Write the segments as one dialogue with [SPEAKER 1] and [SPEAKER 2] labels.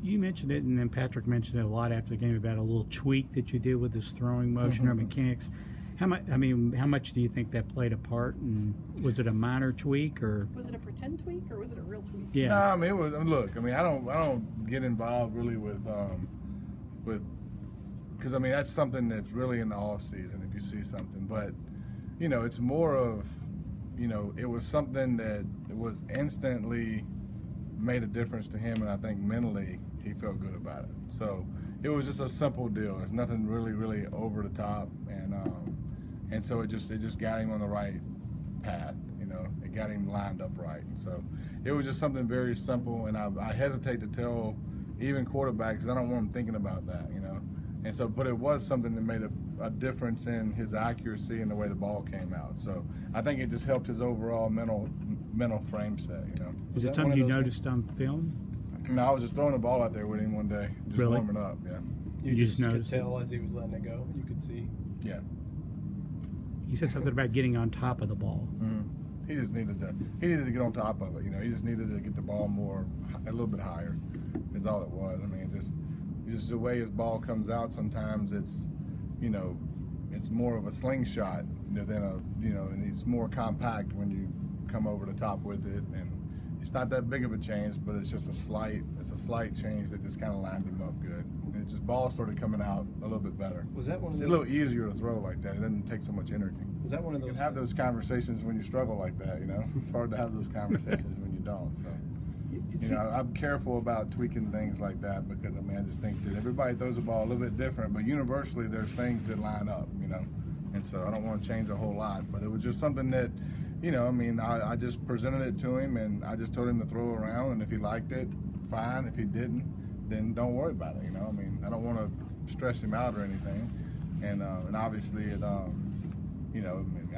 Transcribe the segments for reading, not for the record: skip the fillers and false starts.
[SPEAKER 1] You mentioned it, and then Patrick mentioned it a lot after the game about a little tweak that you did with his throwing motion or mechanics. How much? I mean, how much do you think that played a part? And was it a minor tweak, or
[SPEAKER 2] was it a pretend tweak, or was it a real tweak?
[SPEAKER 1] Yeah.
[SPEAKER 3] No, I mean it was. Look, I mean I don't get involved really with because I mean that's something that's really in the off season if you see something, but you know it's more of it was something that was instantly made a difference to him, and I think mentally he felt good about it. So it was just a simple deal. It's nothing really over the top, and so it just got him on the right path. It got him lined up right, and so it was just something very simple. And I hesitate to tell even quarterbacks because I don't want them thinking about that, And so, but it was something that made a difference in his accuracy and the way the ball came out. So I think it just helped his overall mental frame set.
[SPEAKER 1] Is it something you noticed on film?
[SPEAKER 3] No, I was just throwing the ball out there with him one day, just
[SPEAKER 1] Really?
[SPEAKER 3] warming up. Yeah.
[SPEAKER 4] You just could
[SPEAKER 1] noticed
[SPEAKER 4] tell as he was letting it go. You could see.
[SPEAKER 3] Yeah.
[SPEAKER 1] He said something about getting on top of the ball.
[SPEAKER 3] Mm-hmm. He just needed to get on top of it. He just needed to get the ball a little bit higher. Is all it was. I mean, just the way his ball comes out. Sometimes it's more of a slingshot than and it's more compact when you come over the top with it, and it's not that big of a change, but it's just a slight change that just kind of lined him up good. And it just ball started coming out a little bit better.
[SPEAKER 4] Was that one of
[SPEAKER 3] It's a little easier to throw like that. It doesn't take so much energy.
[SPEAKER 4] Was that one of
[SPEAKER 3] You
[SPEAKER 4] those?
[SPEAKER 3] can have those conversations when you struggle like that. It's hard to have those conversations when you don't. So. I'm careful about tweaking things like that because I just think that everybody throws the ball a little bit different, but universally there's things that line up, and so I don't want to change a whole lot. But it was just something that, I just presented it to him and I just told him to throw around, and if he liked it, fine. If he didn't, then don't worry about it. I don't want to stress him out or anything, and obviously it, I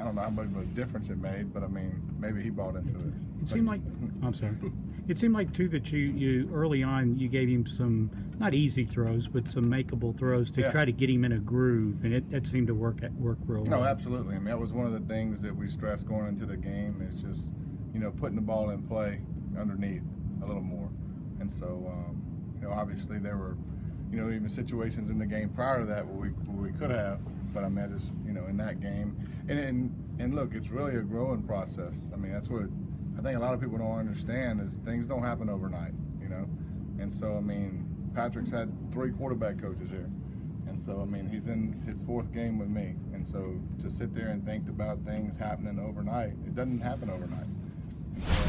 [SPEAKER 3] don't know how much of a difference it made, but maybe he bought into it.
[SPEAKER 1] It seemed like, I'm sorry. It seemed like too that you early on you gave him some not easy throws, but some makeable throws to try to get him in a groove, and it seemed to work real well.
[SPEAKER 3] No, absolutely. That was one of the things that we stressed going into the game is just putting the ball in play underneath a little more, and so obviously there were even situations in the game prior to that where we could have, but I just in that game, and look, it's really a growing process. That's what I think a lot of people don't understand is things don't happen overnight, and so Patrick's had 3 quarterback coaches here, and so he's in his 4th game with me, and so to sit there and think about things happening overnight, it doesn't happen overnight. And so